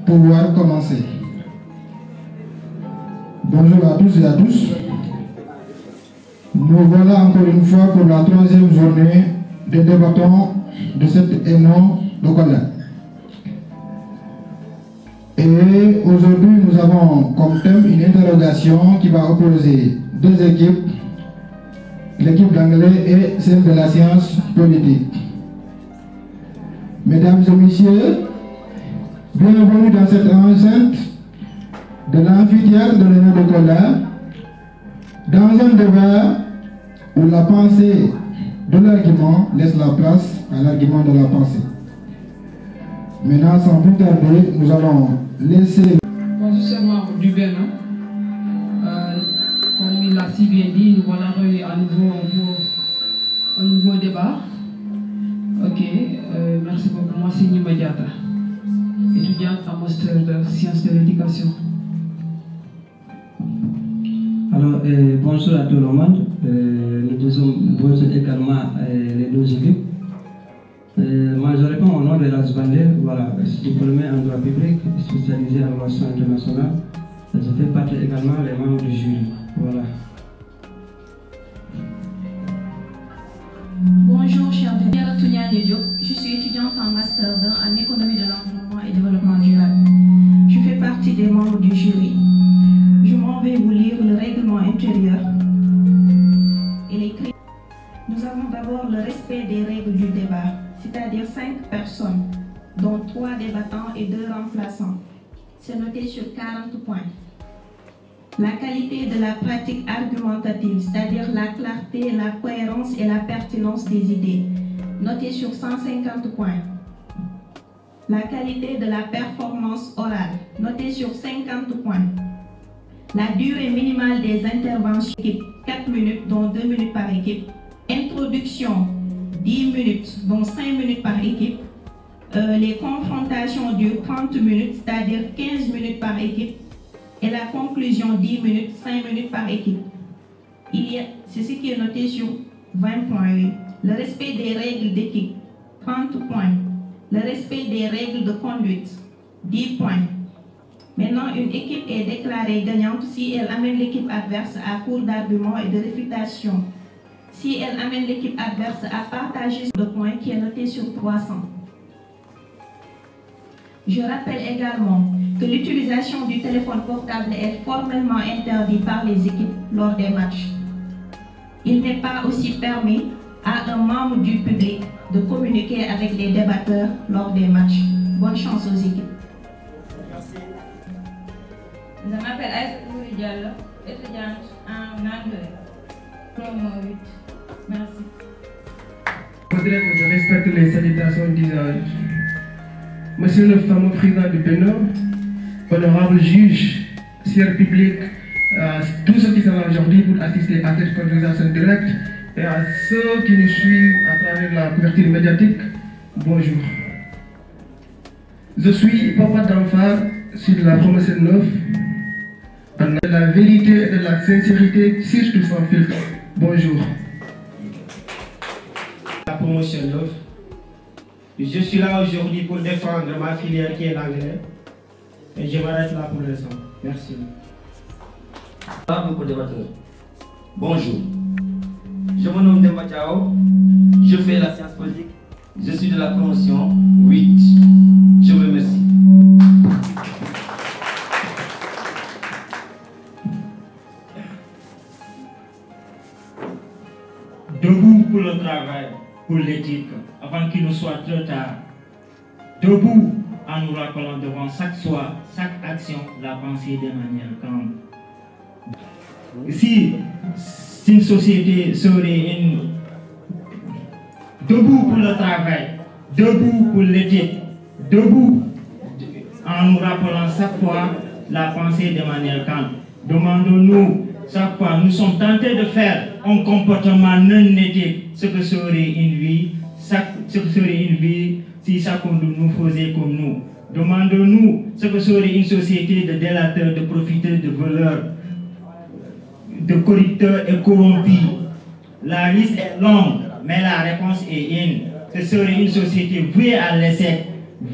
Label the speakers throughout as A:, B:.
A: Pouvoir commencer. Bonjour à tous et à tous. Nous voilà encore une fois pour la troisième journée des débattants de cette ENO locale. Et aujourd'hui, nous avons comme thème une interrogation qui va opposer deux équipes, l'équipe d'anglais et celle de la science politique. Mesdames et messieurs, bienvenue dans cette enceinte de l'amphithéâtre de l'ENO de Kola, dans un débat où la pensée de l'argument laisse la place à l'argument de la pensée. Maintenant, sans plus tarder, nous allons laisser...
B: Bonjour membres du Bénin. Comme il l'a si bien dit, nous voilà réunis à nouveau pour un nouveau débat. Ok, merci beaucoup. Moi, c'est Nima Diatta, étudiante en master de sciences de l'éducation.
C: Alors, bonjour à tout le monde. Nous disons bonjour également les deux équipes. Moi, je réponds au nom de la Zbandé, voilà, diplômé en droit public, spécialisé en relations internationales. Je fais partie également des membres du jury. Voilà.
D: Bonjour, chers amis. Je suis étudiante en Master 2 en économie de l'environnement et développement durable. Je fais partie des membres du jury. Je m'en vais vous lire le règlement intérieur et les critères. Nous avons d'abord le respect des règles du débat, c'est-à-dire 5 personnes, dont 3 débattants et 2 remplaçants. C'est noté sur 40 points. La qualité de la pratique argumentative, c'est-à-dire la clarté, la cohérence et la pertinence des idées, noté sur 150 points. La qualité de la performance orale, noté sur 50 points. La durée minimale des interventions, 4 minutes, dont 2 minutes par équipe. Introduction, 10 minutes, dont 5 minutes par équipe. Les confrontations durent 30 minutes, c'est-à-dire 15 minutes par équipe. Et la conclusion, 10 minutes, 5 minutes par équipe. C'est ce qui est noté sur 20 points. Le respect des règles d'équipe, 30 points. Le respect des règles de conduite, 10 points. Maintenant, une équipe est déclarée gagnante si elle amène l'équipe adverse à court d'arguments et de réfutation. Si elle amène l'équipe adverse à partager ce point qui est noté sur 300. Je rappelle également que l'utilisation du téléphone portable est formellement interdite par les équipes lors des matchs. Il n'est pas aussi permis à un membre du public de communiquer avec les débatteurs lors des matchs. Bonne chance aux équipes.
E: Je m'appelle Aïssa Diallo, étudiante en anglais, promo 8. Merci.
F: Je voudrais que je respecte les salutations d'usage. Monsieur le fameux président du Bénin, honorable juge, cher public, tous ceux qui sont là aujourd'hui pour assister à cette conversation directe et à ceux qui nous suivent à travers la couverture médiatique, bonjour. Je suis papa d'enfant sur la promotion 9. De la vérité et de la sincérité, surtout sans filtre. Bonjour.
G: La promotion 9. Je suis là aujourd'hui pour défendre ma filière qui est l'anglais. Et je m'arrête là pour l'instant. Merci.
H: Pas beaucoup de débatteurs. Bonjour. Je me nomme Demba Diao. Je fais la science politique. Je suis de la promotion 8. Je vous remercie.
I: Debout pour le travail, pour l'éthique, avant qu'il ne soit trop tard. Debout en nous rappelant devant chaque soir, chaque action, la pensée d'Emmanuel Kant. Si une société serait une... Debout pour le travail, debout pour l'éthique, debout en nous rappelant chaque fois la pensée d'Emmanuel Kant. Demandons-nous chaque fois, nous sommes tentés de faire un comportement non éthique, ce que serait une vie, si chacun de nous faisait comme nous. Demandons-nous ce que serait une société de délateurs, de profiteurs, de voleurs, de corrupteurs et corrompus. La liste est longue, mais la réponse est une. Ce serait une société vouée à l'échec,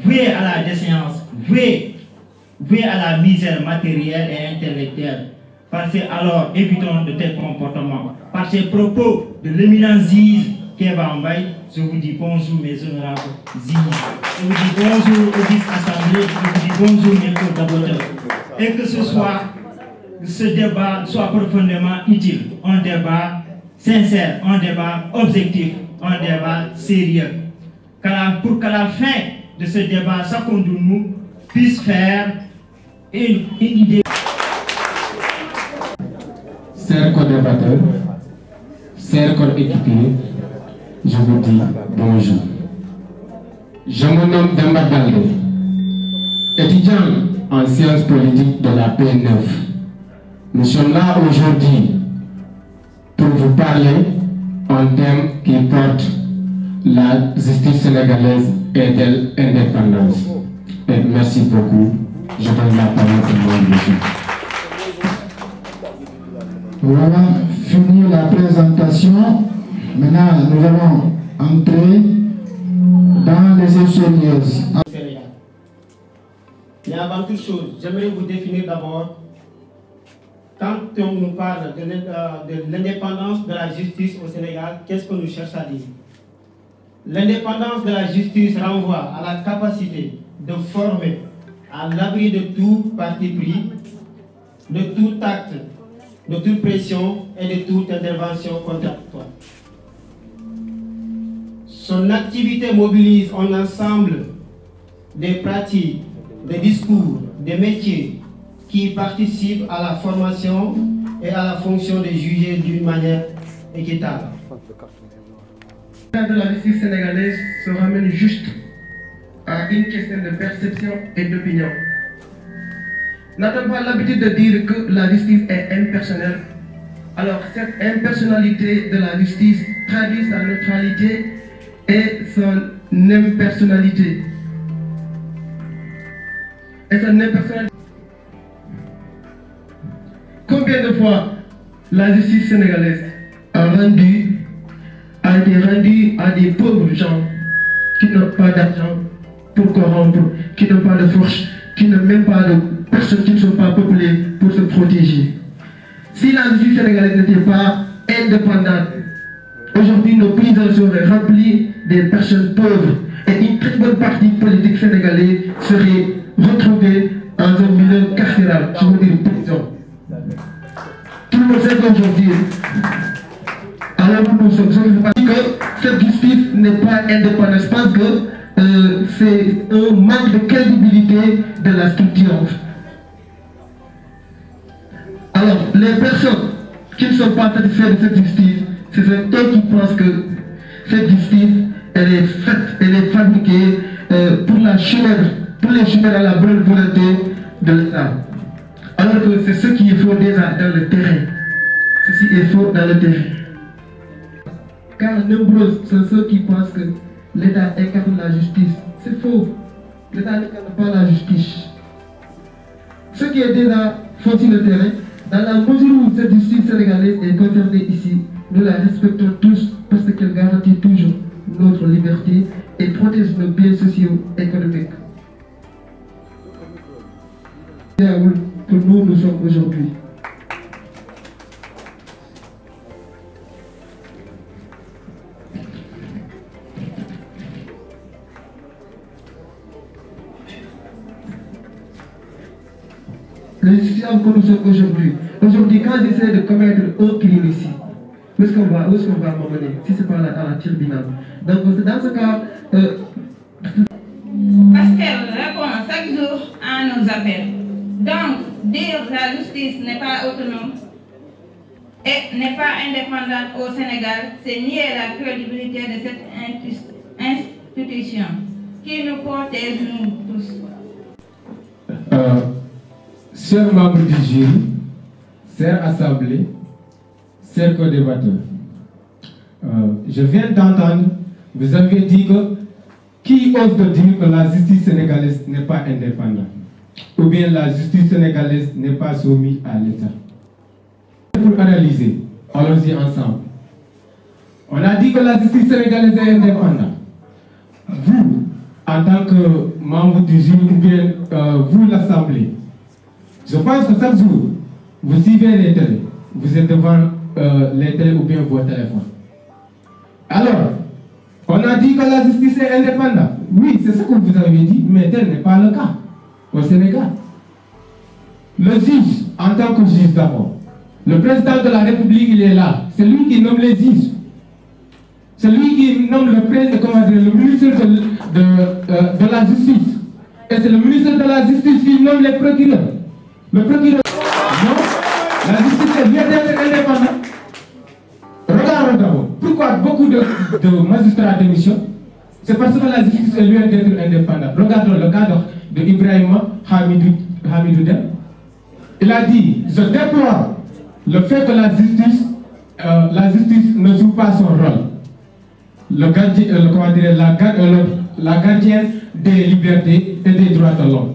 I: vouée à la déchéance, voué à la misère matérielle et intellectuelle. Parce que alors, évitons de tels comportements. Par ces propos de l'éminent Ziz Kéba Mbaye, je vous dis bonjour mes honorables Ziz. Je vous dis bonjour aux vice-assemblées, je vous dis bonjour mes collaborateurs. Et que ce débat soit profondément utile. Un débat sincère, un débat objectif, un débat sérieux. Pour qu'à la fin de ce débat, chacun de nous puisse faire une idée.
J: Chers co-débatteurs, chers co-équipiers, je vous dis bonjour. Je me nomme Demba Baldé, étudiant en sciences politiques de la P9. Nous sommes là aujourd'hui pour vous parler d'un thème qui porte la justice sénégalaise est-elle indépendante? Et merci beaucoup. Je donne la parole au monde de
A: Voilà, fini la présentation. Maintenant, nous allons entrer dans les sérieuses.
G: Mais avant toute chose, j'aimerais vous définir d'abord, quand on nous parle de l'indépendance de la justice au Sénégal, qu'est-ce que nous cherchons à dire? L'indépendance de la justice renvoie à la capacité de former à l'abri de tout parti pris, de tout acte, de toute pression et de toute intervention contradictoire. Son activité mobilise un ensemble des pratiques, des discours, des métiers qui participent à la formation et à la fonction de juger d'une manière équitable.
F: Le cas de la justice sénégalaise se ramène juste à une question de perception et d'opinion. N'a-t-on pas l'habitude de dire que la justice est impersonnelle? Alors cette impersonnalité de la justice traduit sa neutralité et son impersonnalité. Combien de fois la justice sénégalaise a été rendue à des pauvres gens qui n'ont pas d'argent pour corrompre, qui n'ont pas de force, qui n'ont même pas de personnes qui ne sont pas peuplées pour se protéger. Si la justice sénégalaise n'était pas indépendante, aujourd'hui nos prisons seraient remplies des personnes pauvres et une très bonne partie politique sénégalaise serait retrouvée dans un milieu carcéral, je veux dire prison. Tout le monde sait qu'aujourd'hui, alors nous sommes que cette justice n'est pas indépendante. Je pense que c'est un manque de crédibilité de la structure. Alors, les personnes qui ne sont pas satisfaites de cette justice, c'est eux qui pensent que cette justice, elle est faite, elle est fabriquée pour les chimères à la bonne volonté de l'État. Alors que c'est ce qui est faux déjà dans le terrain. Ceci est faux dans le terrain. Car nombreux sont ceux qui pensent que l'État incarne la justice. C'est faux. L'État n'incarne pas la justice. Ce qui est déjà faux sur le terrain, dans la mesure où cette justice sénégalaise est concernée ici, nous la respectons tous parce qu'elle garantit toujours notre liberté et protège nos biens sociaux et économiques. C'est à vous que nous sommes aujourd'hui. Les systèmes que nous sommes aujourd'hui. Aujourd'hui, quand j'essaie de commettre un crime ici, où est-ce qu'on va m'emmener? Si c'est pas à la tribunal. Donc, dans ce cas.
E: Parce qu'elle répond chaque jour à nos appels. Donc, dire que la justice n'est pas autonome et n'est pas indépendante au Sénégal, c'est nier la crédibilité de cette institution qui nous protège, nous tous.
J: Chers membres du jury, chers assemblées, chers co-débatteurs, je viens d'entendre, vous avez dit que qui ose de dire que la justice sénégalaise n'est pas indépendante ou bien la justice sénégalaise n'est pas soumise à l'État. Pour analyser, allons-y ensemble. On a dit que la justice sénégalaise est indépendante. Vous, en tant que membre du jury ou bien vous l'Assemblée, je pense que chaque jour, vous suivez les télés, vous êtes devant les télés ou bien vos téléphones. Alors, on a dit que la justice est indépendante. Oui, c'est ce que vous avez dit, mais tel n'est pas le cas au Sénégal. Le juge, en tant que juge d'abord, le président de la République, il est là. C'est lui qui nomme les juges. C'est lui qui nomme le ministre de la Justice. Et c'est le ministre de la Justice qui nomme les procureurs. Le procureur. Non, la justice vient d'être indépendante. Regardons d'abord. Pourquoi beaucoup de magistrats démissionnent? C'est parce que la justice est loin d'être indépendante. Regardons le cas de Ibrahima Hamidou Dème. Il a dit, je déplore le fait que la justice ne joue pas son rôle. La gardienne des libertés et des droits de l'homme.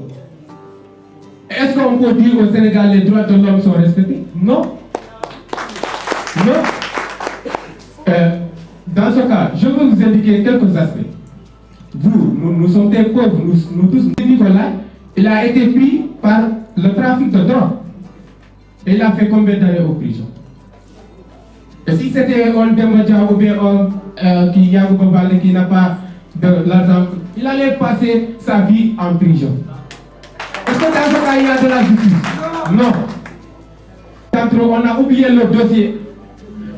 J: Est-ce qu'on peut dire au Sénégal les droits de l'homme sont respectés? Non. Non. Dans ce cas, je veux vous indiquer quelques aspects. Nous sommes des pauvres, nous tous. Nicolas, il a été pris par le trafic de drogue. Et il a fait combien d'années en prison? Et si c'était un Demba ou bien un qui n'a pas de l'argent, il allait passer sa vie en prison. Est-ce que dans ce cas, il y a de la justice? Non. On a oublié le dossier.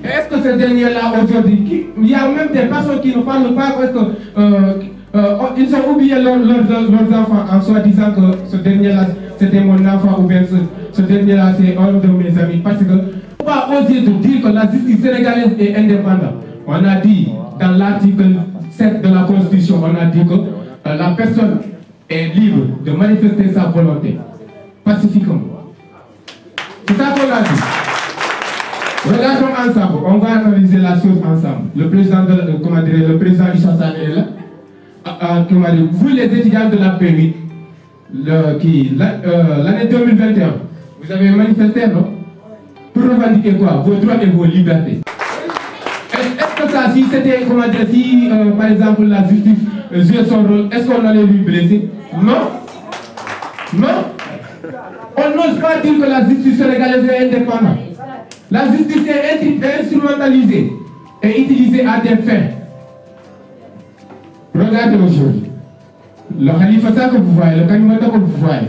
J: Est-ce que ce dernier-là, aujourd'hui, il y a même des personnes qui ne parlent pas parce que ils ont oublié leurs enfants en soi disant que ce dernier-là, c'était mon enfant ou bien ce dernier-là, c'est un de mes amis. Parce que on va pas oser de dire que la justice sénégalaise est indépendante. On a dit dans l'article 7 de la Constitution, on a dit que la personne est libre de manifester sa volonté pacifiquement. C'est ça qu'on a dit. Regardons ensemble, on va analyser la chose ensemble. Le président Issa Sall est là. Vous les étudiants de la P8, l'année 2021, vous avez manifesté, non? Pour revendiquer quoi? Vos droits et vos libertés. Est-ce que ça, si c'était, si par exemple la justice jouait son rôle, est-ce qu'on allait lui blesser? Non. Non. On n'ose pas dire que la justice sénégalaise est indépendante. La justice est instrumentalisée et utilisée à des fins. Regardez aujourd'hui. Le Khalifa que vous voyez, le Kanimata que vous voyez.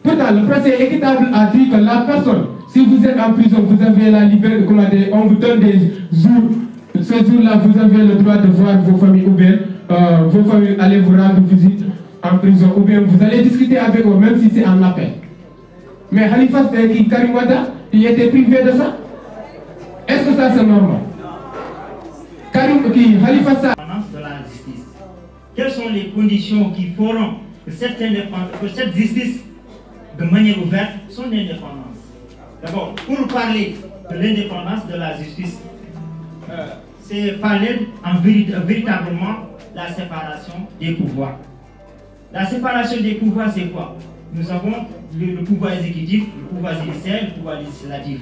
J: Pourtant, le procès équitable a dit que la personne, si vous êtes en prison, vous avez la liberté, on vous donne des jours. Ce jour-là, vous avez le droit de voir vos familles ou bien vos familles aller vous rendre visite en prison ou bien vous allez discuter avec eux, même si c'est en appel. Mais Khalifa Karim Wade, il était privé de ça. Est-ce que ça c'est normal? Khalifa Sall.
I: De la justice. Quelles sont les conditions qui feront que cette justice, de manière ouverte, son indépendance? D'abord, pour parler de l'indépendance de la justice, c'est parler véritablement la séparation des pouvoirs. La séparation des pouvoirs, c'est quoi? Nous avons le pouvoir exécutif, le pouvoir judiciaire, le pouvoir législatif.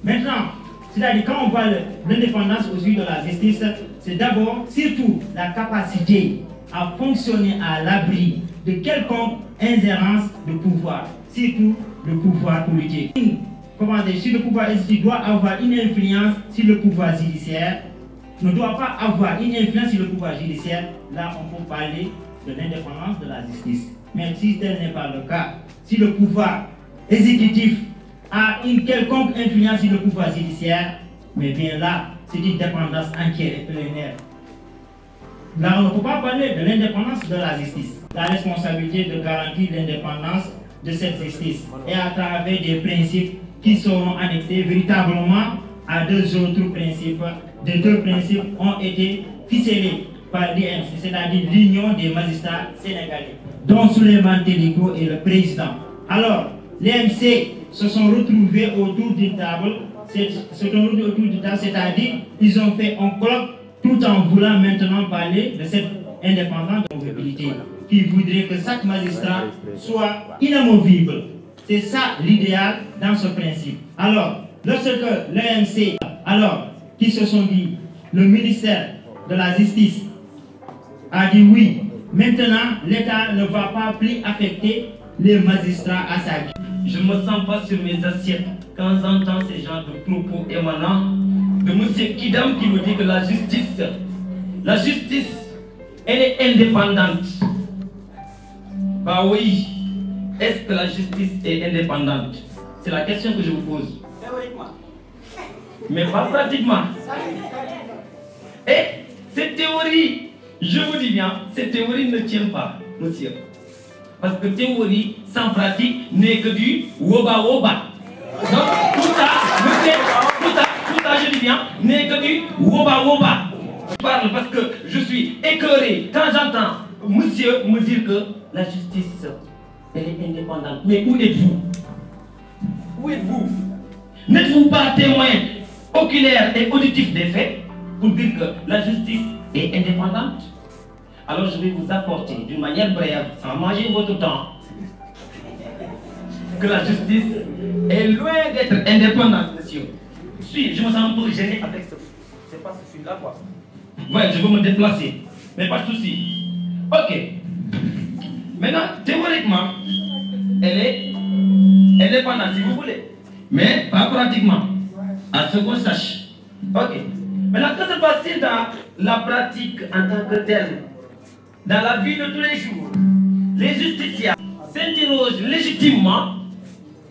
I: Maintenant, c'est-à-dire quand on parle de l'indépendance aussi de la justice, c'est d'abord, surtout, la capacité à fonctionner à l'abri de quelconque ingérence de pouvoir, surtout le pouvoir politique. Si le pouvoir exécutif doit avoir une influence sur le pouvoir judiciaire, ne doit pas avoir une influence sur le pouvoir judiciaire, là on peut parler de l'indépendance de la justice. Mais si tel n'est pas le cas, si le pouvoir exécutif a une quelconque influence sur le pouvoir judiciaire, mais bien là, c'est une dépendance entière et pleinaire. Là, on ne peut pas parler de l'indépendance de la justice. La responsabilité de garantir l'indépendance de cette justice et à travers des principes qui seront annexés véritablement à deux autres principes. Les deux principes ont été ficelés par l'IMC, c'est-à-dire l'Union des magistrats sénégalais, dont Souleymane Teliko est le président. Alors, l'IMC se sont retrouvés autour d'une table, c'est-à-dire ils ont fait un colloque tout en voulant maintenant parler de cette indépendance de mobilité qui voudrait que chaque magistrat soit inamovible. C'est ça l'idéal dans ce principe. Alors, lorsque l'EMC, qui se sont dit, le ministère de la Justice a dit oui, Maintenant, l'État ne va pas plus affecter les magistrats à sa vie.
H: Je ne me sens pas sur mes assiettes quand j'entends ces genres de propos émanant de M. Kidam qui me dit que la justice, elle est indépendante. Bah oui, est-ce que la justice est indépendante? C'est la question que je vous pose. Théoriquement. Mais pas pratiquement. Et cette théorie, je vous dis bien, cette théorie ne tient pas, monsieur. Parce que théorie sans pratique n'est que du woba-woba. Donc tout ça, je dis bien, n'est que du woba-woba. Je parle parce que je suis écœuré quand j'entends monsieur me dire que la justice, elle est indépendante. Mais où êtes-vous? Où êtes-vous? N'êtes-vous pas témoin oculaire et auditif des faits pour dire que la justice est indépendante? Alors je vais vous apporter d'une manière brève, sans manger votre temps, que la justice est loin d'être indépendante, monsieur. Si, je me sens un peu gêné avec ce... C'est pas ce fil-là, quoi. Ouais, je veux me déplacer, mais pas de souci. Ok. Maintenant, théoriquement, elle est indépendante, si vous voulez. Mais pas pratiquement. À ce qu'on sache. Ok. Maintenant, que se passe-t-il dans la pratique en tant que telle? Dans la vie de tous les jours, les justiciables s'interrogent légitimement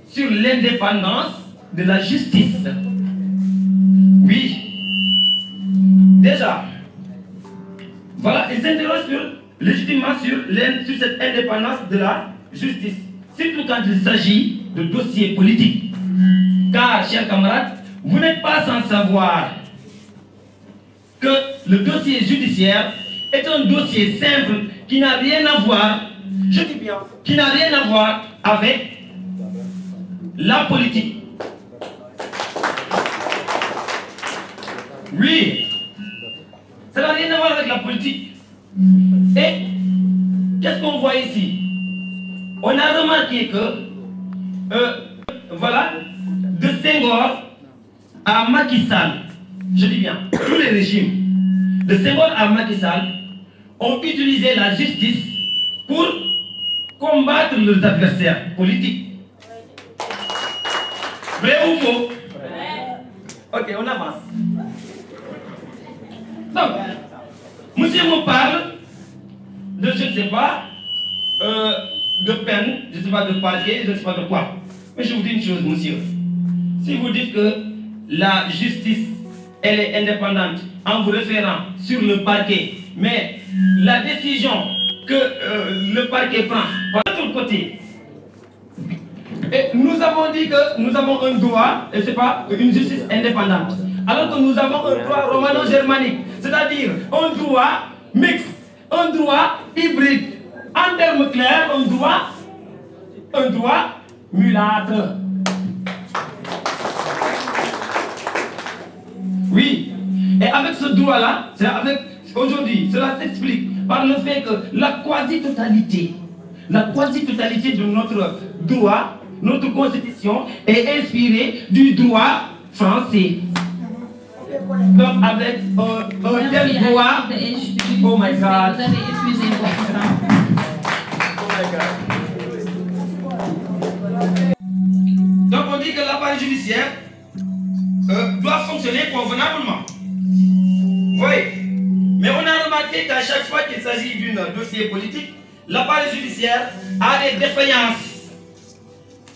H: sur l'indépendance de la justice. Oui. Déjà, voilà, ils s'interrogent légitimement sur cette indépendance de la justice. Surtout quand il s'agit de dossiers politiques. Car, chers camarades, vous n'êtes pas sans savoir que le dossier judiciaire est un dossier simple qui n'a rien à voir, je dis bien, qui n'a rien à voir avec la politique. Oui, ça n'a rien à voir avec la politique. Et qu'est-ce qu'on voit ici? On a remarqué que, voilà, de Senghor à Macky Sall, je dis bien, tous les régimes, de Senghor à Macky Sall, ont utilisé la justice pour combattre leurs adversaires politiques. Vrai ou faux? Ok, on avance. Donc, monsieur me parle de, je ne sais pas, de peine, je ne sais pas de parquet, je ne sais pas de quoi. Mais je vous dis une chose, monsieur. Si vous dites que la justice, elle est indépendante en vous référant sur le parquet, mais la décision que le parquet prend par l'autre côté, et nous avons dit que nous avons un droit, et ce n'est pas une justice indépendante, alors que nous avons un droit romano-germanique, c'est-à-dire un droit mixte, un droit hybride. En termes clairs, un droit mulâtre. Oui. Et avec ce droit-là, aujourd'hui, cela s'explique par le fait que la quasi-totalité de notre droit, notre constitution, est inspirée du droit français. Donc avec un tel droit... Oh my God.
D: Vous avez épuisé votre temps.
H: Donc on dit que l'appareil judiciaire doit fonctionner convenablement. Oui. Mais on a remarqué qu'à chaque fois qu'il s'agit d'un dossier politique, l'appareil judiciaire a des défaillances.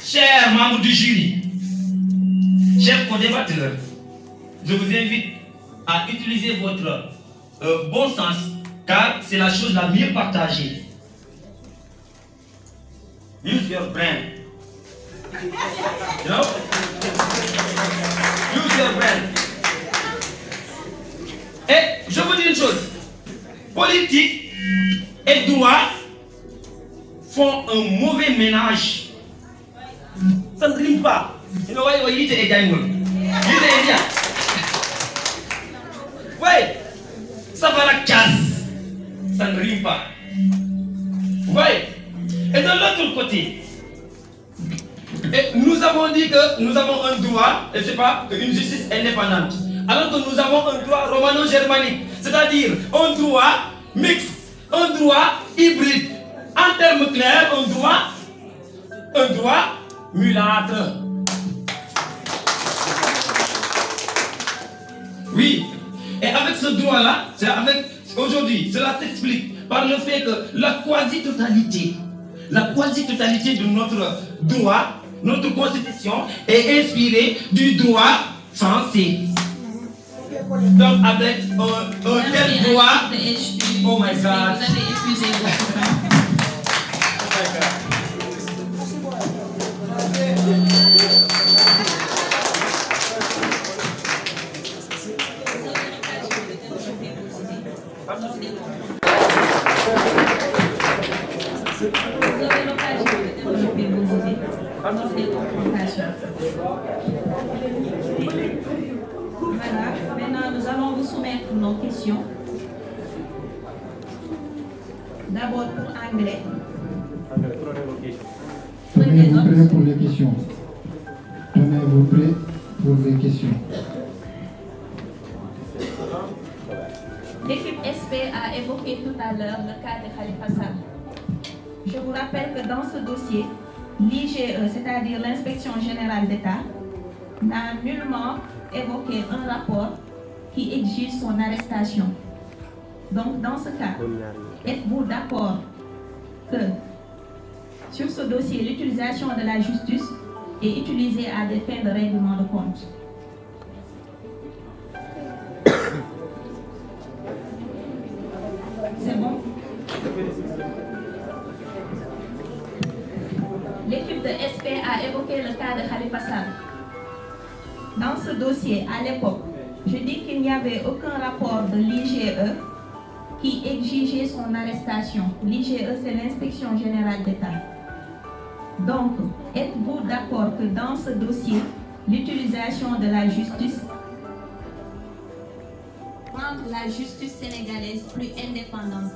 H: Chers membres du jury, chers co-débatteurs, je vous invite à utiliser votre bon sens, car c'est la chose la mieux partagée. Use your brain. You know? Use your brain. Et je vous dis une chose. Politique et droit font un mauvais ménage. Ça ne rime pas. You know why you eat a gang? Oui, ça va la casse. Ça ne rime pas. Oui. Et de l'autre côté, nous avons dit que nous avons un droit, et ce n'est pas une justice indépendante, alors que nous avons un droit romano-germanique, c'est-à-dire un droit mixte, un droit hybride. En termes clairs, un droit mulâtre. Oui, et avec ce droit-là, aujourd'hui, cela s'explique par le fait que la quasi-totalité de notre droit, notre constitution est inspirée du droit français. Donc avec un tel droit, oh my God.
D: Vous avez épuisé votre temps. Voilà, maintenant nous allons vous soumettre nos questions. D'abord pour anglais.
A: Tenez-vous prêts pour les questions. Tenez-vous prêts pour les questions.
D: L'équipe SP a évoqué tout à l'heure le cas de Khalifa Sall. Je vous rappelle que dans ce dossier, l'IGE, c'est-à-dire l'Inspection Générale d'État, n'a nullement évoqué un rapport qui exige son arrestation. Donc, dans ce cas, êtes-vous d'accord que sur ce dossier, l'utilisation de la justice est utilisée à des fins de règlement de compte? C'est bon? L'équipe de SP a évoqué le cas de Khalifa Sall. Dans ce dossier, à l'époque, je dis qu'il n'y avait aucun rapport de l'IGE qui exigeait son arrestation. L'IGE, c'est l'Inspection Générale d'État. Donc, êtes-vous d'accord que dans ce dossier, l'utilisation de la justice rend la justice sénégalaise plus indépendante?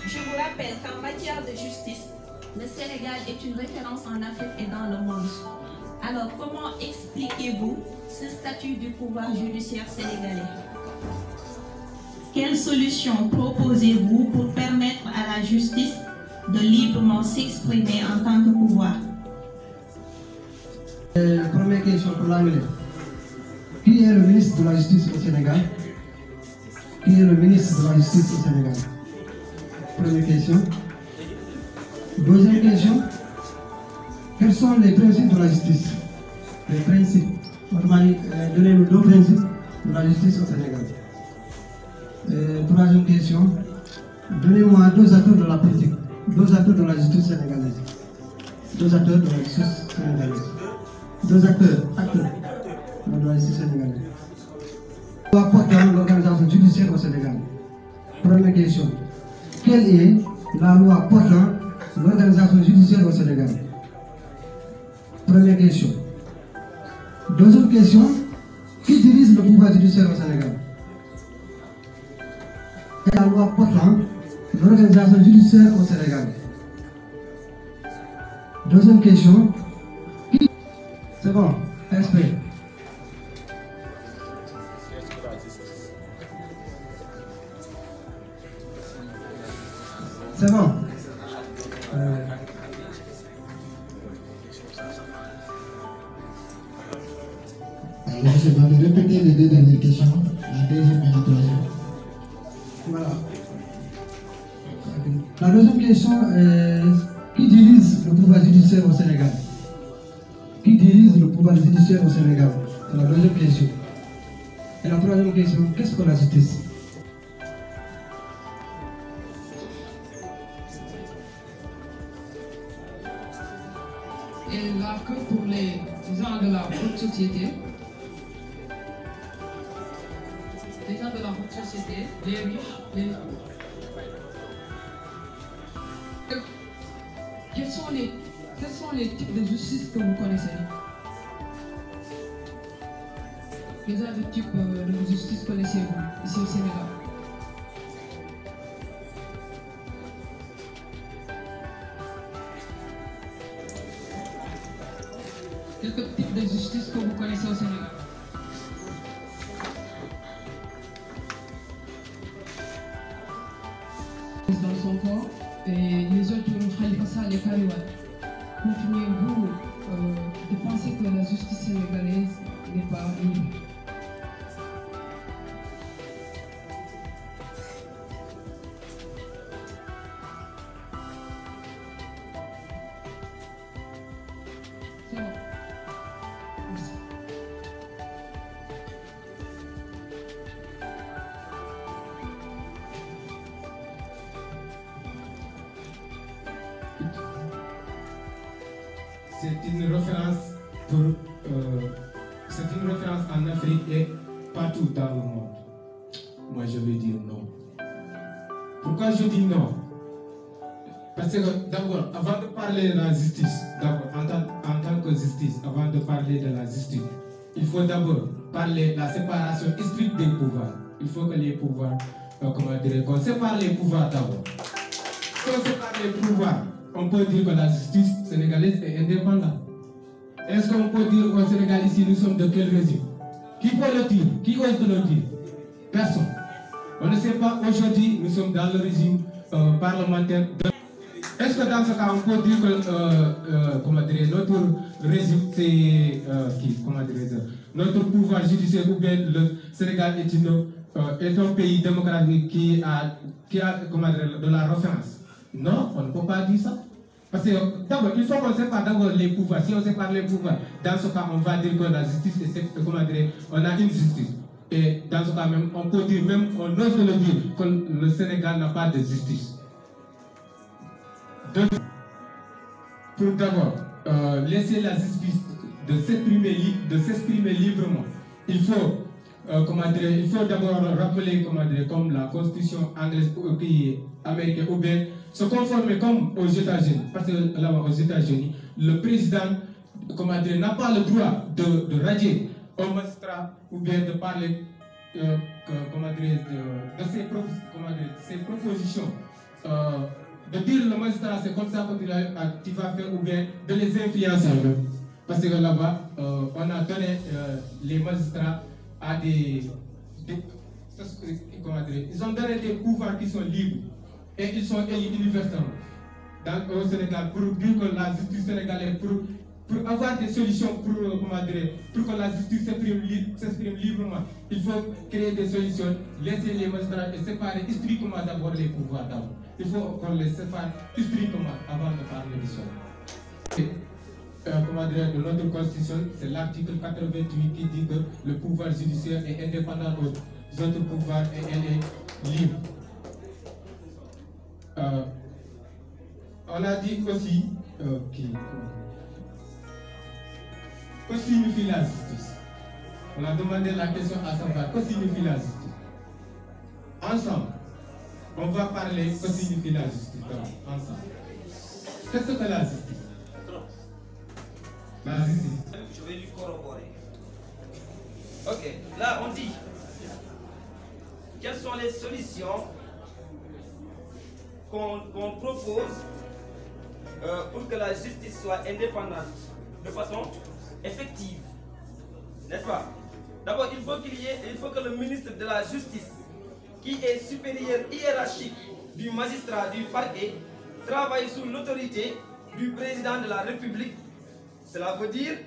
D: Je vous rappelle qu'en matière de justice, le Sénégal est une référence en Afrique et dans le monde. Alors, comment expliquez-vous ce statut du pouvoir judiciaire sénégalais? Quelle solution proposez-vous pour permettre à la justice de librement s'exprimer en tant que pouvoir?
C: Première question pour l'anglais. Qui est le ministre de la Justice au Sénégal? Qui est le ministre de la Justice au Sénégal? Première question. Deuxième question. Quels sont les principes de la justice? Les principes. Donnez-nous deux principes de la justice au Sénégal. Troisième question. Donnez-moi deux acteurs de la politique, deux acteurs de la justice sénégalaise. Deux acteurs de la justice sénégalaise. Deux acteurs de la justice sénégalaise. Loi portant l'organisation judiciaire au Sénégal. Première question. Quelle est la loi portant l'organisation judiciaire au Sénégal? Première question. Deuxième question. Qui dirige le pouvoir judiciaire au Sénégal? Et la loi portant l'organisation judiciaire au Sénégal. Deuxième question. C'est bon, SP. C'est bon.
A: Alors, je vais répéter les deux dernières questions, la deuxième et la troisième.
C: Voilà. La deuxième question est qui dirige le pouvoir judiciaire au Sénégal? Qui dirige le pouvoir judiciaire au Sénégal? C'est la deuxième question. Et la troisième question, qu'est-ce que la justice?
B: Et là, que pour les gens de la haute société, les gens de la haute société, les riches, les quels sont les types de justice que vous connaissez? Quels sont les types de justice connaissez-vous ici au Sénégal? Quelques types de justice que vous connaissez au Sénégal? continuez-vous de penser que la justice sénégalaise n'est pas libre?
J: C'est une référence en Afrique et partout dans le monde. Moi, je vais dire non. Pourquoi je dis non? Parce que d'abord, avant de parler de la justice, en tant que justice, avant de parler de la justice, il faut d'abord parler de la séparation stricte des pouvoirs. Il faut que les pouvoirs, qu'on sépare les pouvoirs d'abord. Si on sépare les pouvoirs, on peut dire que la justice sénégalaise est indépendante. Est-ce qu'on peut dire qu'au Sénégal ici nous sommes de quel régime? Qui peut le dire? Qui ose le dire? Personne. On ne sait pas. Aujourd'hui, nous sommes dans le régime parlementaire. Est-ce que dans ce cas, on peut dire que notre régime, c'est notre pouvoir judiciaire ou bien le Sénégal est un pays démocratique qui a de la référence? Non, on ne peut pas dire ça. Parce que d'abord, il faut qu'on sépare d'abord les pouvoirs. Si on sépare les pouvoirs, dans ce cas, on va dire que la justice, on a une justice. Et dans ce cas même, on peut dire, même on ose le dire, que le Sénégal n'a pas de justice. Donc, pour d'abord laisser la justice de s'exprimer librement, il faut d'abord rappeler, comme la constitution anglaise ou américaine, ou bien se conformer comme aux États-Unis. Parce que là-bas, aux États-Unis, le président n'a pas le droit de radier un magistrat ou bien de parler de ses propositions. De dire le magistrat, c'est comme ça que tu vas faire, ou bien de les influencer. Parce que là-bas, on a donné les magistrats à ils ont donné des pouvoirs qui sont libres et ils sont élus universellement au Sénégal pour dire que la justice sénégalaise, pour avoir des solutions pour que la justice s'exprime librement, il faut créer des solutions, laisser les magistrats et séparer strictement d'abord les pouvoirs d'abord. Il faut qu'on les sépare strictement avant de parler des choses. De notre constitution, c'est l'article 88 qui dit que le pouvoir judiciaire est indépendant des autres pouvoirs et elle est libre. On a dit aussi que signifie la justice. On a demandé la question à savoir que signifie la justice. Ensemble, on va parler que signifie la justice. Ensemble. Qu'est-ce que la justice?
H: Je vais lui corroborer. Ok, là on dit quelles sont les solutions qu'on propose pour que la justice soit indépendante de façon effective. N'est-ce pas? D'abord, il faut que le ministre de la Justice, qui est supérieur hiérarchique du magistrat du parquet, travaille sous l'autorité du président de la République. Cela veut dire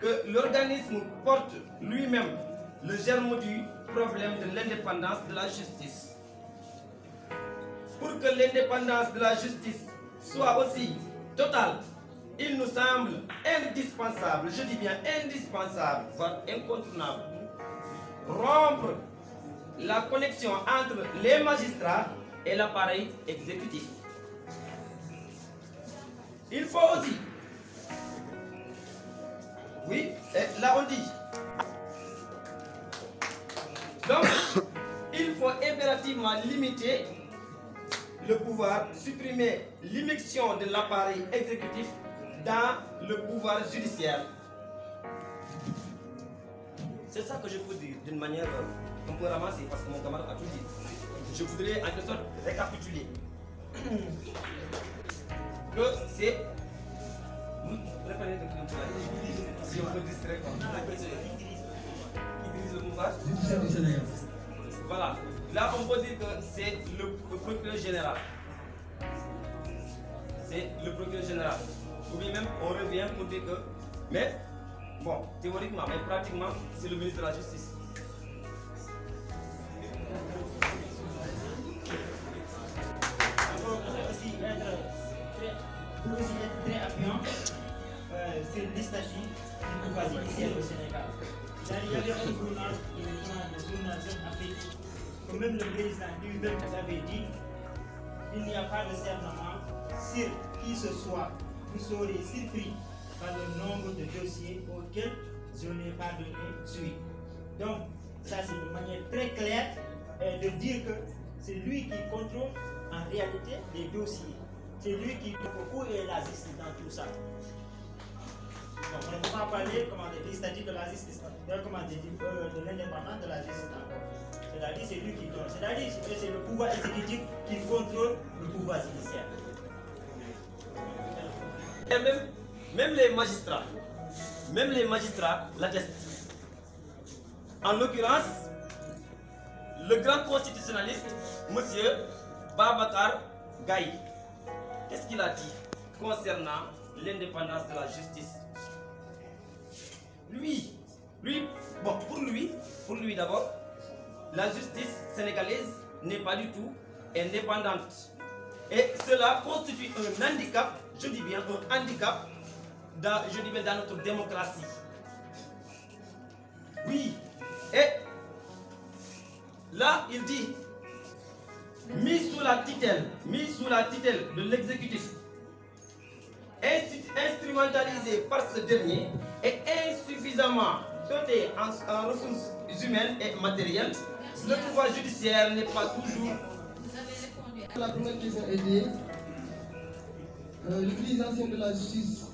H: que l'organisme porte lui-même le germe du problème de l'indépendance de la justice. Pour que l'indépendance de la justice soit aussi totale, il nous semble indispensable, je dis bien indispensable, voire incontournable, rompre la connexion entre les magistrats et l'appareil exécutif. Il faut aussi, oui, et là on dit, donc il faut impérativement limiter le pouvoir, supprimer l'immixtion de l'appareil exécutif dans le pouvoir judiciaire. C'est ça que je peux dire d'une manière qu'on peut ramasser parce que mon camarade a tout dit. Je voudrais en quelque sorte récapituler que c'est... Si on peut distraire comme ça. Qui dirige le pouvoir? Voilà. Là, on peut dire que c'est le procureur général. C'est le procureur général. Ou bien même, rien pour dire que... Mais, bon, théoriquement, mais pratiquement, c'est le ministre de la Justice.
I: Pour aussi être très appuyant, c'est le statut du pouvoir judiciaire au Sénégal. Il y avait un journal, le journal Jeune Afrique, que même le président lui-même avait dit, il n'y a pas de serment sur qui ce soit. Vous serez surpris par le nombre de dossiers auxquels je n'ai pas donné suite. Donc, ça c'est une manière très claire de dire que c'est lui qui contrôle en réalité les dossiers. C'est lui qui où est la justice dans tout ça. Donc on ne peut pas parler du statut de la justice, de l'indépendance de la justice encore. C'est-à-dire c'est lui qui donne. C'est-à-dire c'est le pouvoir exécutif qui contrôle le pouvoir judiciaire.
H: Et même les magistrats l'attestent. En l'occurrence, le grand constitutionnaliste, M. Babacar Gaye, qu'est-ce qu'il a dit concernant l'indépendance de la justice? Pour lui d'abord, la justice sénégalaise n'est pas du tout indépendante. Et cela constitue un handicap, je dis bien un handicap, dans notre démocratie. Oui, et là il dit, mis sous la tutelle de l'exécutif, instrumentalisé par ce dernier et insuffisamment doté en ressources humaines et matérielles, le pouvoir judiciaire n'est pas toujours...
K: La première question était l'utilisation de la justice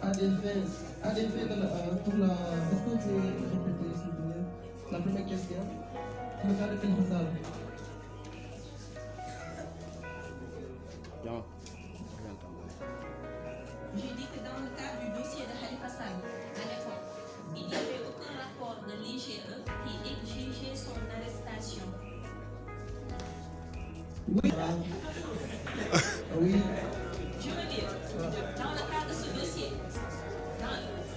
K: à des fins pour la... Est-ce que vous pouvez répéter s'il vous plaît la première question? Pour le cas de Khalifa Sall.
D: J'ai dit que dans le cadre du dossier de Khalifa Sall, à l'époque, il n'y avait aucun rapport de l'IGE qui exigeait son arrestation.
K: Oui. Oui.
D: Je veux dire, dans le cadre de ce dossier,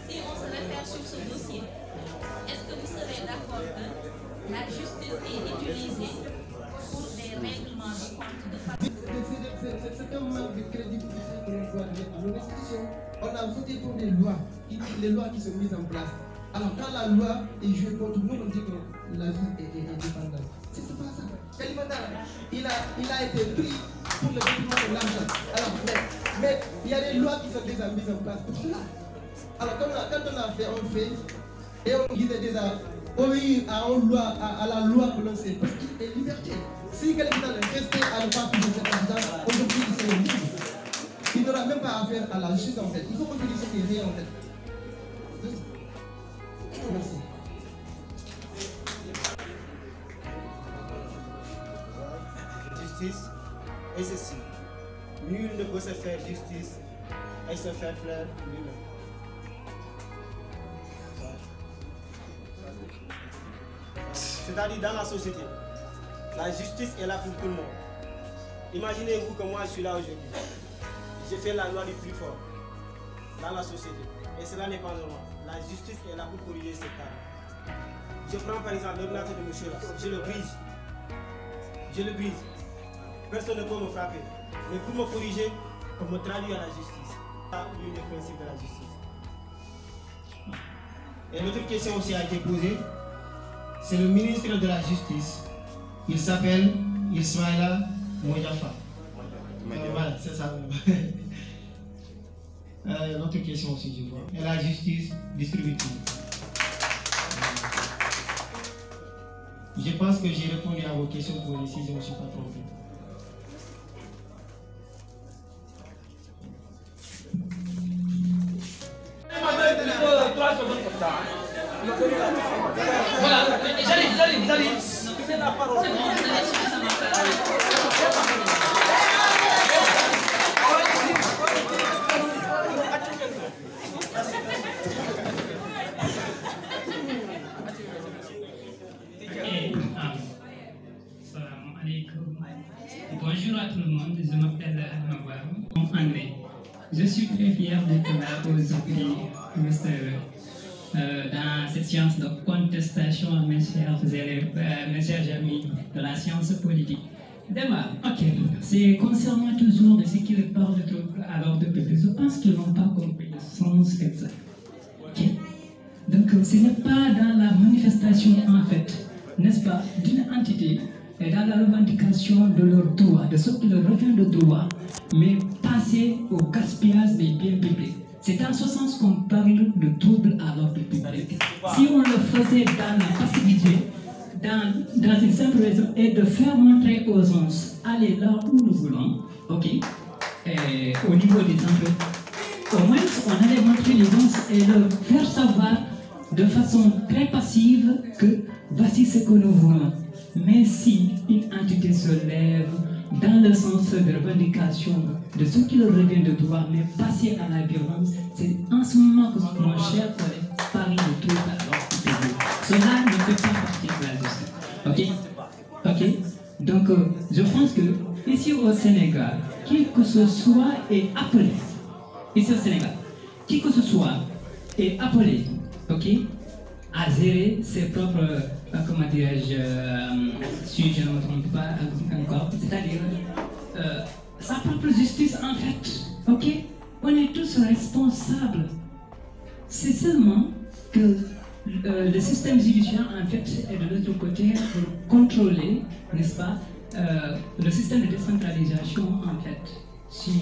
D: si on se réfère sur ce dossier, est-ce que vous serez d'accord que la justice est utilisée pour des règlements de compte de façon...
K: C'est un manque de crédibilité que l'on doit donner à nos institutions. On a voté pour des lois, les lois qui sont mises en place. Alors quand la loi est jouée contre nous, on dit que la vie est indépendante. C'est pas ça. Khalifa Sall, il a été pris pour le détournement de l'argent. Alors, mais il y a des lois qui sont déjà mises en place pour cela. Alors quand on a fait, on fait, et on disait déjà obéir à la loi que l'on sait, parce qu'il est liberté. Si quelqu'un restait à ne pas payer cet argent, aujourd'hui il serait libre. Il n'aura même pas affaire à la justice en fait. Il faut qu'on dise ce qui est réel en fait. Merci.
G: Justice et ceci. Nul ne peut se faire justice et se faire plaire lui-même. C'est-à-dire dans la société, la justice est là pour tout le monde. Imaginez-vous que moi je suis là aujourd'hui. J'ai fait la loi du plus fort dans la société. Et cela n'est pas normal. La justice est là pour corriger ces cas. Je prends par exemple l'ordinateur de monsieur là. Je le brise. Je le brise. Personne ne peut me frapper. Mais pour me corriger, pour me traduire à la justice. C'est l'une des principes de la justice. Et l'autre question aussi a été posée. C'est le ministre de la Justice. Il s'appelle Ismaïla Modiafa. Voilà, c'est ça. L'autre question aussi, je vois. Et la justice distributive. Je pense que j'ai répondu à vos questions pour ici, je ne me suis pas trompé.
H: Voilà, j'arrive. C'est la parole.
L: Bonjour à tout le monde, je m'appelle Ahmad André. Je suis très fier publique aux ouvriers, dans cette science de contestation, mes chers élèves, mes chers amis de la science politique. D'abord, ok, c'est concernant toujours de ce qu'ils parlent de troubles à l'ordre public. Je pense qu'ils n'ont pas compris le sens exact. Ok. Donc, ce n'est pas dans la manifestation, en fait, n'est-ce pas, d'une entité et dans la revendication de leurs droits, de ce qui leur revient de droit, mais passer au gaspillage des biens publics. C'est dans ce sens qu'on parle de troubles à l'ordre public. Si on le faisait dans la passivité, dans une simple raison, et de faire montrer aux gens, aller là où nous voulons, ok, au niveau des entreprises, au moins on allait montrer les gens et leur faire savoir de façon très passive que voici ce que nous voulons. Mais si une entité se lève dans le sens de revendication de ce qui leur revient de droit, mais passer à la violence, c'est en ce moment que mon cher collègue parle de tout à l'ordre public. Cela ne fait pas partie de la justice. Ok? Ok? Donc, je pense que ici au Sénégal, qui que ce soit est appelé, ici au Sénégal, qui que ce soit est appelé, ok, à gérer ses propres, comment dirais-je, si je ne me trompe pas encore, c'est-à-dire sa propre justice en fait, ok, on est tous responsables. C'est seulement que le système judiciaire en fait est de l'autre côté pour contrôler, n'est-ce pas, le système de décentralisation en fait, si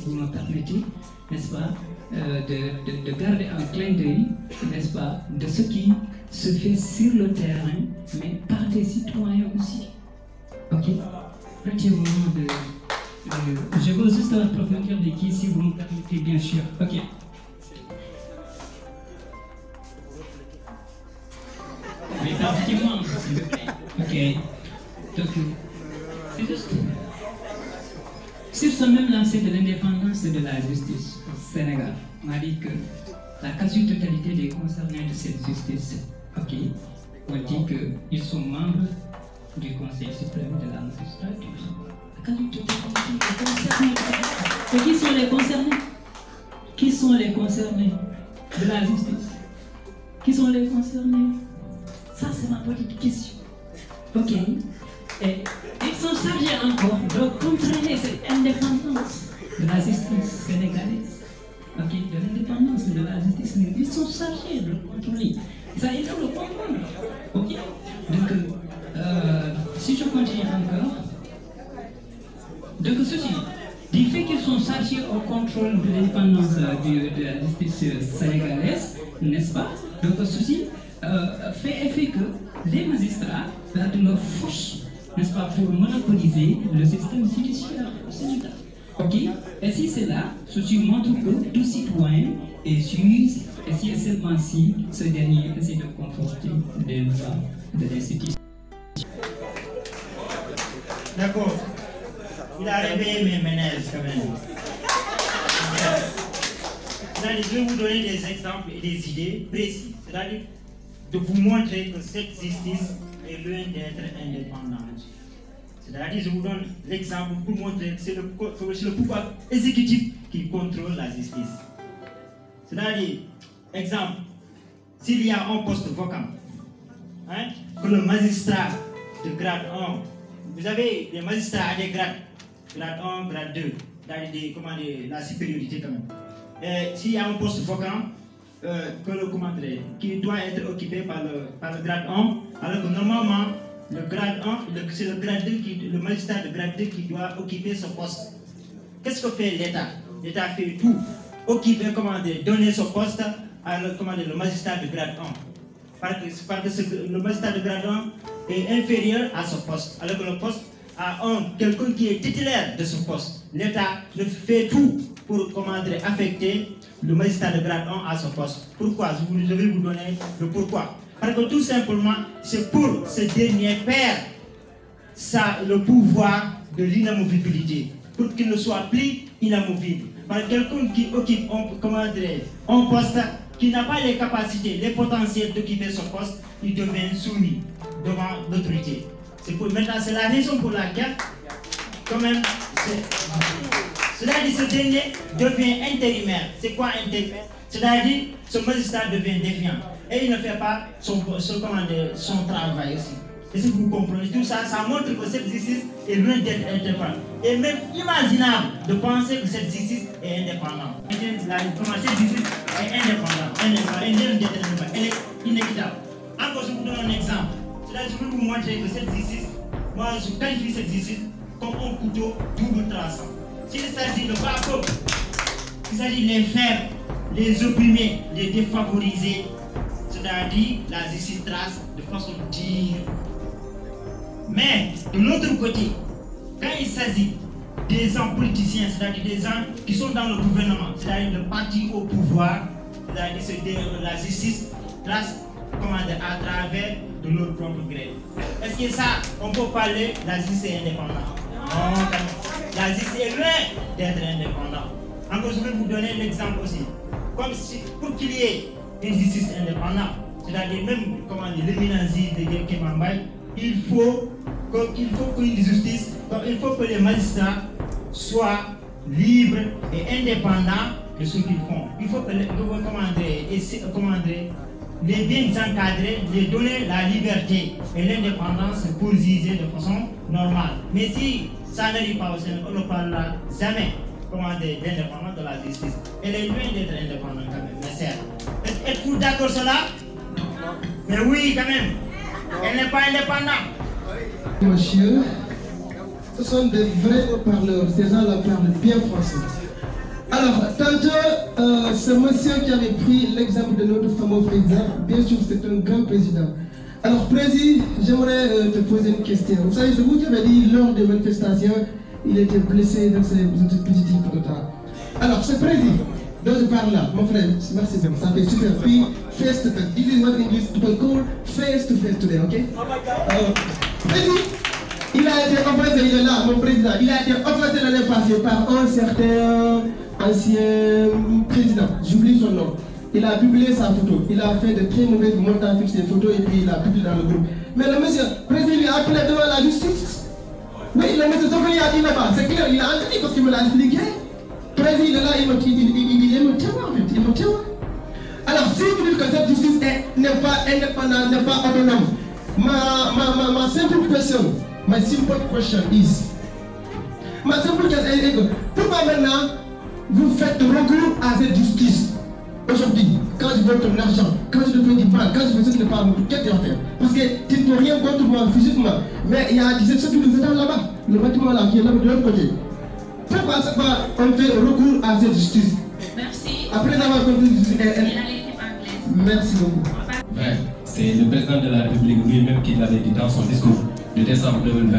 L: vous me permettez, n'est-ce pas, de garder un clin d'œil, n'est-ce pas, de ce qui se fait sur le terrain, mais par des citoyens aussi. Ok? Petit moment je veux juste approfondir de qui, si vous me permettez, bien sûr. Ok. Mais permettez-moi, s'il vous plaît. Ok. Donc, c'est juste. Sur ce même lancé de l'indépendance de la justice au Sénégal, on a dit que la quasi-totalité des concernés de cette justice, ok, on dit qu'ils sont membres du Conseil suprême de la magistrature. La quasi-totalité des concernés. Et qui sont les concernés? Qui sont les concernés de la justice? Qui sont les concernés? Ça, c'est ma petite question. Ok. Et ils sont chargés encore de contrôler cette indépendance de la justice sénégalaise. Ok, de l'indépendance de la justice sénégalaise. Ils sont chargés de contrôler. Ça, il faut le comprendre. Ok. Donc, si je continue encore, donc ceci, du fait qu'ils sont chargés au contrôle de l'indépendance de la justice sénégalaise, n'est-ce pas? Donc ceci fait effet que les magistrats perdent leur force, n'est-ce pas, pour monopoliser le système judiciaire au Sénégal. Ok? Et si c'est là, ceci montre que tout citoyen est juge, et si et seulement si ce dernier essaie de conforter les lois de l'institution.
I: D'accord. Il a réveillé mes ménages quand même. Je vais vous donner des exemples et des idées précises. C'est-à-dire de vous montrer que cette justice est loin d'être indépendante. C'est-à-dire, je vous donne l'exemple pour montrer que c'est le pouvoir exécutif qui contrôle la justice. C'est-à-dire, exemple, s'il y a un poste vacant, hein, que le magistrat de grade 1, vous avez les magistrats à des grades, grade 1, grade 2, la supériorité quand même. S'il y a un poste vacant, qui doit être occupé par le grade 1, alors que normalement, le grade 1, c'est le grade 2, le magistrat de grade 2 qui doit occuper ce poste. Qu'est-ce que fait l'État? L'État fait tout. Occuper, donner ce poste à le magistrat de grade 1. Parce que le magistrat de grade 1 est inférieur à ce poste. Alors que le poste a quelqu'un qui est titulaire de ce poste. L'État fait tout pour affecter le magistrat de grade 1 à ce poste. Pourquoi? Je vais vous donner le pourquoi. Parce que tout simplement, c'est pour ce dernier perd le pouvoir de l'inamovibilité, pour qu'il ne soit plus inamovible. Par quelqu'un qui occupe un poste qui n'a pas les capacités, les potentiels d'occuper ce poste, il devient soumis devant l'autorité. Maintenant, c'est la raison pour laquelle, quand même, C'est-à-dire que ce dernier devient intérimaire. C'est quoi intérimaire? C'est-à-dire que ce magistrat devient défiant. Et il ne fait pas son travail aussi. Et si vous comprenez tout ça, ça montre que cette justice est loin d'être indépendante. Et même imaginable de penser que cette justice est indépendante. Cette justice est indépendante. Elle est inéquitable. Encore, je vous donne un exemple. C'est-à-dire que je veux vous montrer que cette justice, moi je qualifie cette justice comme un couteau double tranchant. S'il s'agit de bas peuple, il s'agit de les faibles, les opprimés, les défavorisés, c'est-à-dire la justice trace de façon digne. Mais de l'autre côté, quand il s'agit des gens politiciens, c'est-à-dire des gens qui sont dans le gouvernement, c'est-à-dire le parti au pouvoir, c'est-à-dire la justice trace à travers de leur propre gré. Est-ce que ça, on peut parler, la justice est indépendante? Non, la justice est loin d'être indépendante. Encore, je vais vous donner l'exemple aussi. Comme si, pour qu'il y ait une justice indépendante, c'est-à-dire même l'éminence de Kemambay, il faut qu'une justice, il faut que les magistrats soient libres et indépendants de ce qu'ils font. Il faut que les bien encadrer, les donner la liberté et l'indépendance pour juger de façon normale. Mais si ça n'arrive pas au Sénégal, on ne parlera jamais d'indépendance de la justice. Elle est loin d'être indépendante quand même, mais certes. Êtes-vous d'accord sur cela? Mais oui, quand même. Elle n'est pas indépendante.
K: Monsieur, ce sont des vrais haut-parleurs. Ces gens-là parlent bien français. Alors, tantôt, ce monsieur qui avait pris l'exemple de notre fameux président, bien sûr, c'est un grand président. Alors, président, j'aimerais te poser une question. Vous savez, c'est vous qui avez dit lors des manifestations, il était blessé dans ses dispositifs total. Alors, ce président dont je parle là, mon frère, merci, ça fait super. Puis, face to face. This is what English people call face to face today, ok? Président, il a été offensé, il est là, mon président, il a été offensé l'année passée par un certain ancien président, j'oublie son nom. Il a publié sa photo, il a fait de très mauvaises montages sur ses photos et puis il a publié dans le groupe. Mais le monsieur, président, il a appelé devant la justice. Oui, le monsieur Sofia a dit là-bas, c'est clair, il a entendu parce qu'il me l'a expliqué. Président, il est là, il me témoin en fait, il me témoin. Alors, si vous dites que cette justice n'est pas indépendante, n'est pas autonome, ma simple question, my simple question is, pourquoi maintenant vous faites recours à cette justice aujourd'hui, quand je veux ton argent, quand je veux du pain, quand je veux ce qui n'est pas qu'est-ce que tu vas faire? Parce que tu ne peux rien contre moi physiquement, mais il y a 17 qui nous attendent là-bas, le bâtiment là qui est là de l'autre côté. Pourquoi ça va on fait recours à cette justice? Merci. Après avoir compris merci beaucoup.
J: Ouais, c'est le président de la République lui-même qui l'avait dit dans son discours de décembre 2020.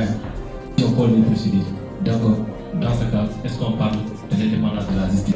J: Encore une procédure. D'accord. Dans ce cas, est-ce qu'on parle de l'indépendance de la justice?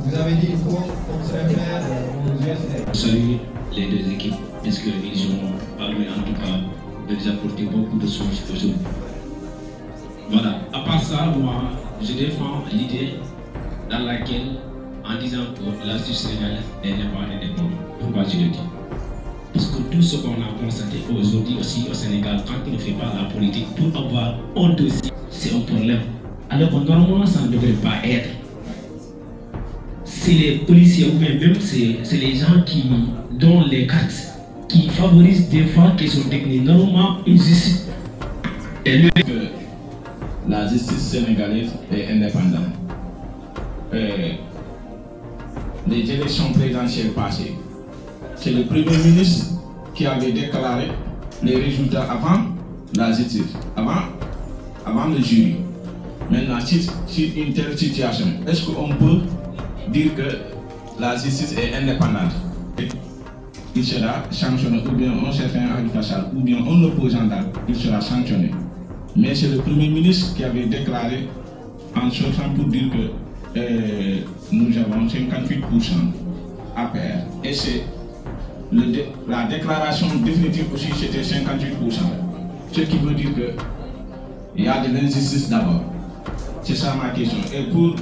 A: Vous avez dit qu'on serait faire
M: saluer les deux équipes puisqu'ils ont parlé en tout cas de nous apporter beaucoup de choses aujourd'hui. Voilà, à part ça, moi je défends l'idée dans laquelle, en disant que la justice sénégalaise n'est pas indépendante. Pourquoi je le dis? Parce que tout ce qu'on a constaté aujourd'hui aussi au Sénégal, quand on ne fait pas la politique pour avoir un dossier, c'est un problème. Alors que normalement, ça ne devrait pas être. C'est les policiers ou même c'est les gens qui donnent les cartes, qui favorisent des fois qui sont techniques. Normalement, une justice. Et
N: que la justice sénégalaise est indépendante. Les élections présidentielles passées, c'est le Premier ministre qui avait déclaré les résultats avant la justice, avant le jury. Maintenant, si une telle situation, est-ce qu'on peut dire que la justice est indépendante? Il sera sanctionné, ou bien un certain adversaire, ou bien un opposant, il sera sanctionné. Mais c'est le Premier ministre qui avait déclaré en sortant pour dire que nous avons 58% à perdre. Et c'est la déclaration définitive aussi, c'était 58%. Ce qui veut dire qu'il y a de l'injustice d'abord. C'est ça ma question. Et pour...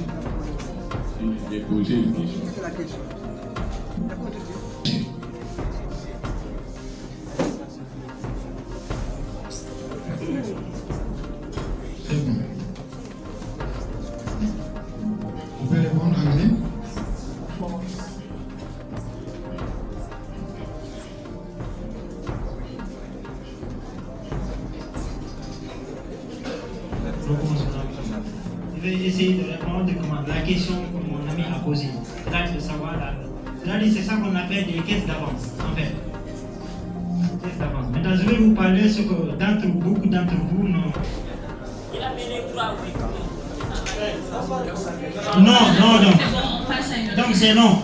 N: J'ai posé une question. C'est la question.
A: C'est bon. On peut répondre en anglais?
I: Je vais essayer de répondre à la question que mon ami a posée. C'est-à-dire de savoir c'est ça qu'on appelle des caisses d'avance, en fait. Caisses d'avance. Maintenant, je vais vous parler ce que beaucoup d'entre vous n'ont. Il a mené 3 oui. Non. Donc c'est non.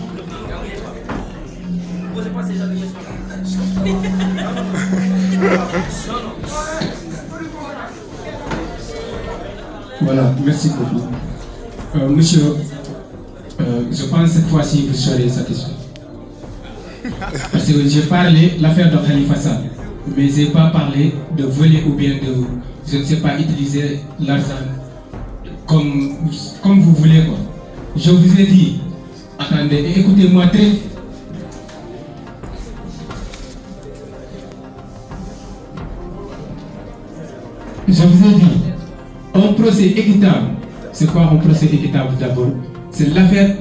I: Posez pas ces gens de questions.
J: Voilà, merci beaucoup. Monsieur, je pense que cette fois-ci vous serez satisfait. Parce que j'ai parlé de l'affaire de Khalifa Sall, mais je n'ai pas parlé de voler ou bien de, je ne sais pas, utiliser l'argent comme vous voulez, quoi. Je vous ai dit, attendez, écoutez-moi très. Je vous ai dit, un procès équitable. C'est quoi un procès équitable d'abord? C'est l'affaire,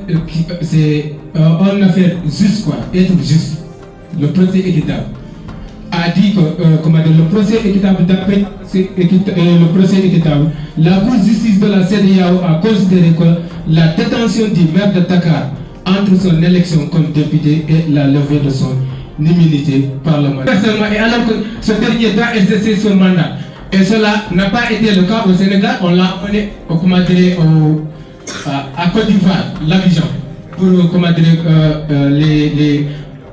J: c'est une affaire juste, quoi, être juste. Le procès équitable a dit que le procès équitable d'après le procès équitable, la Cour de justice de la CEDEAO a considéré que la détention du maire de Dakar entre son élection comme député et la levée de son immunité parlementaire. Et alors que ce dernier doit exercer son mandat. Et cela n'a pas été le cas au Sénégal, on l'a amené à Côte d'Ivoire, l'Abidjan, pour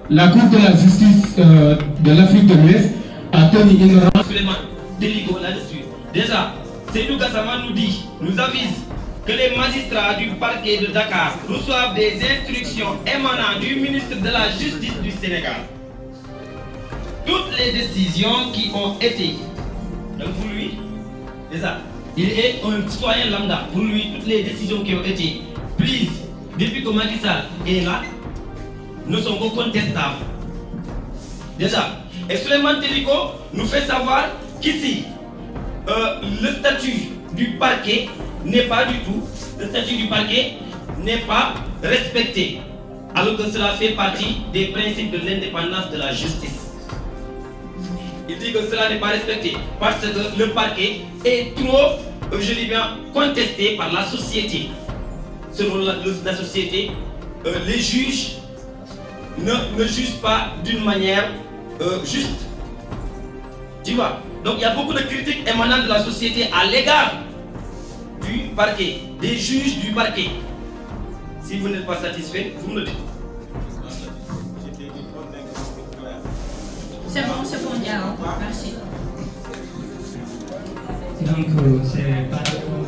J: la Cour de la justice de l'Afrique de l'Ouest a tenu une
H: Téliko là-dessus. Déjà, Seydou Gassama nous avise que les magistrats du parquet de Dakar reçoivent des instructions émanant du ministre de la Justice du Sénégal. Toutes les décisions qui ont été, donc pour lui, déjà, il est un citoyen lambda. Pour lui, toutes les décisions qui ont été prises depuis que Macky Sall est là ne sont pas contestables. Déjà, et Souleymane Téliko nous fait savoir qu'ici, le statut du parquet n'est pas du tout, le statut du parquet n'est pas respecté, alors que cela fait partie des principes de l'indépendance de la justice. Il dit que cela n'est pas respecté parce que le parquet est trop, je dis bien, contesté par la société. Selon la société, les juges ne jugent pas d'une manière juste. Tu vois? Donc il y a beaucoup de critiques émanant de la société à l'égard du parquet, des juges du parquet. Si vous n'êtes pas satisfait, vous me le dites.
D: C'est bon, Diao. Merci.
L: Donc, c'est par rapport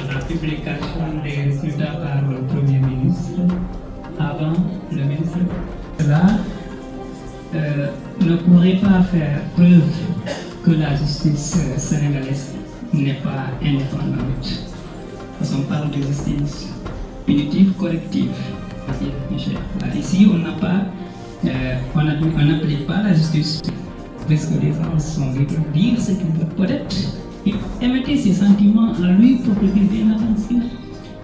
L: à la publication des résultats par le Premier ministre, avant le ministre. Cela ne pourrait pas faire preuve que la justice sénégalaise n'est pas indépendante. Parce qu'on parle de justice punitive, corrective. Ici, on n'a pas. On n'applique pas la justice parce que les gens sont libres de dire ce qu'ils veulent. Peut-être émettez ses sentiments à lui pour que qu'il vienne attention.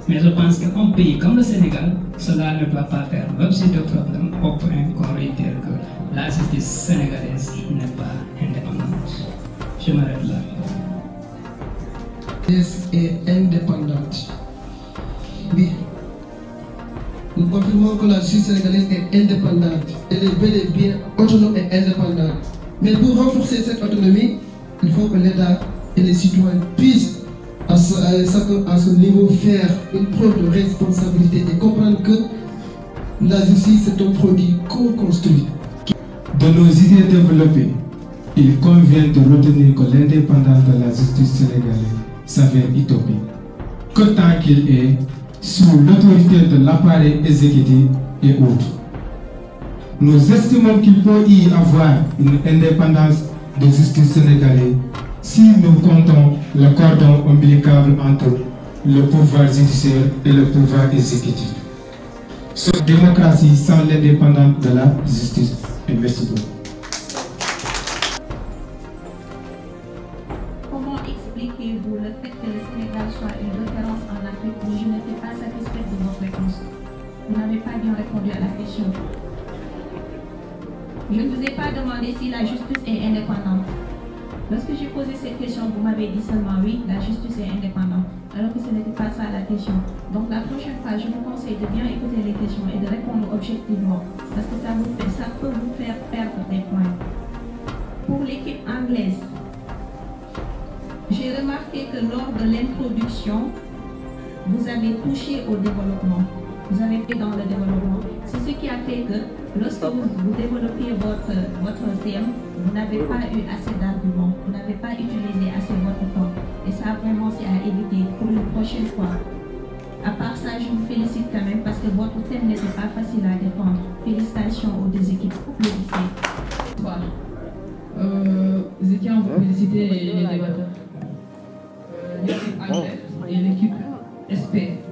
L: Mais je pense qu'un pays comme le Sénégal, cela ne doit pas faire l'objet de problème au point qu'on réitère que la justice sénégalaise n'est pas indépendante. Je m'arrête là.
K: La justice est indépendante. Oui. Nous confirmons que la justice sénégalaise est indépendante. Elle est bel et bien autonome et indépendante. Mais pour renforcer cette autonomie, il faut que l'État et les citoyens puissent à ce niveau faire une preuve de responsabilité et comprendre que la justice est un produit co-construit.
J: De nos idées développées
A: il convient de retenir que l'indépendance de la justice sénégalaise s'avère utopique, que tant qu'il est sous l'autorité de l'appareil exécutif et autres. Nous estimons qu'il peut y avoir une indépendance de justice sénégalaise si nous comptons le cordon ombilical entre le pouvoir judiciaire et le pouvoir exécutif. Cette démocratie sans l'indépendance de la justice. Et merci beaucoup.
D: Comment expliquez-vous le fait que le Sénégal soit une référence en Afrique? Je n'étais pas satisfaite de votre réponse. Vous n'avez pas bien répondu à la question. Je ne vous ai pas demandé si la justice est indépendante. Lorsque j'ai posé cette question, vous m'avez dit seulement oui, la justice est indépendante, alors que ce n'était pas ça la question. Donc la prochaine fois, je vous conseille de bien écouter les questions et de répondre objectivement, parce que ça peut vous faire perdre des points. Pour l'équipe anglaise, j'ai remarqué que lors de l'introduction, vous avez touché au développement. Vous avez fait dans le développement. C'est ce qui a fait que lorsque vous développiez votre thème, vous n'avez pas eu assez d'arguments, vous n'avez pas utilisé assez votre temps. Et ça vraiment c'est à éviter pour une prochaine fois. À part ça, je vous félicite quand même parce que votre thème n'était pas facile à défendre. Félicitations aux deux équipes.
B: Bonsoir. Je tiens à vous féliciter les débatteurs. L'équipe anglaise et l'équipe SP.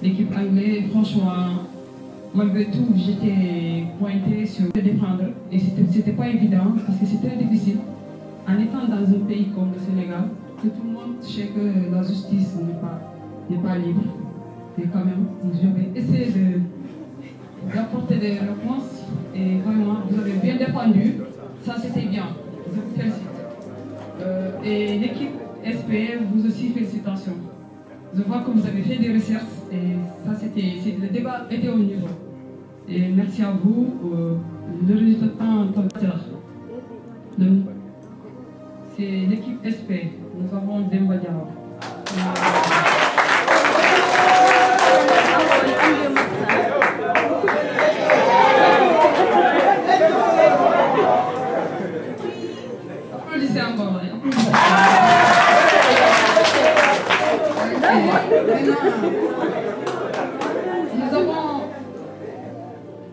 B: L'équipe anglaise, franchement, malgré tout, j'étais pointée sur le défendre et c'était pas évident parce que c'est très difficile. En étant dans un pays comme le Sénégal, que tout le monde sait que la justice n'est pas libre. Et quand même, je vais essayer d'apporter des réponses et vraiment, vous avez bien défendu. Ça, c'était bien. Je vous félicite. Et l'équipe SP, vous aussi, félicitations. Je vois que vous avez fait des recherches et ça le débat était au niveau. Et merci à vous. Le résultat en tant que c'est l'équipe SP. Nous avons Demba Diallo. Applaudissez encore. Nous avons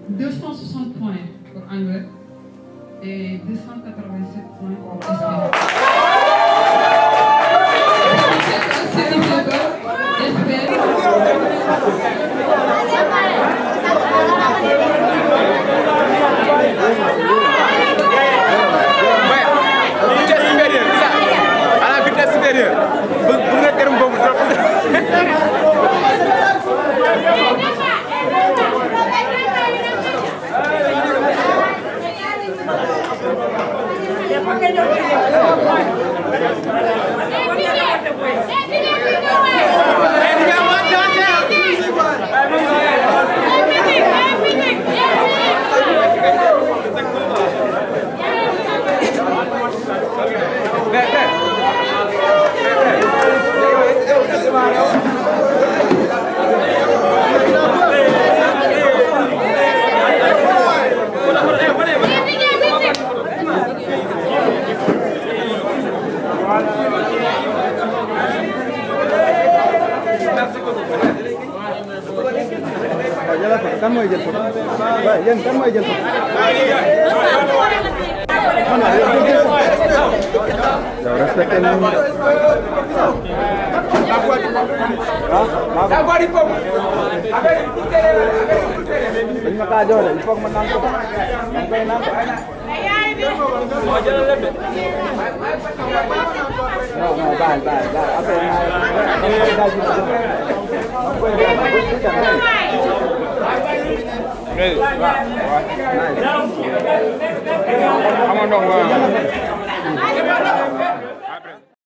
B: 260 points pour Anglais et 287 points pour Espagne.
O: Kan mooy jël photo waaw yéen kan mooy jël photo yow respecté nañu dañ ma kaa jox de il faut que ma naan ko dama koy naan non baal après I'm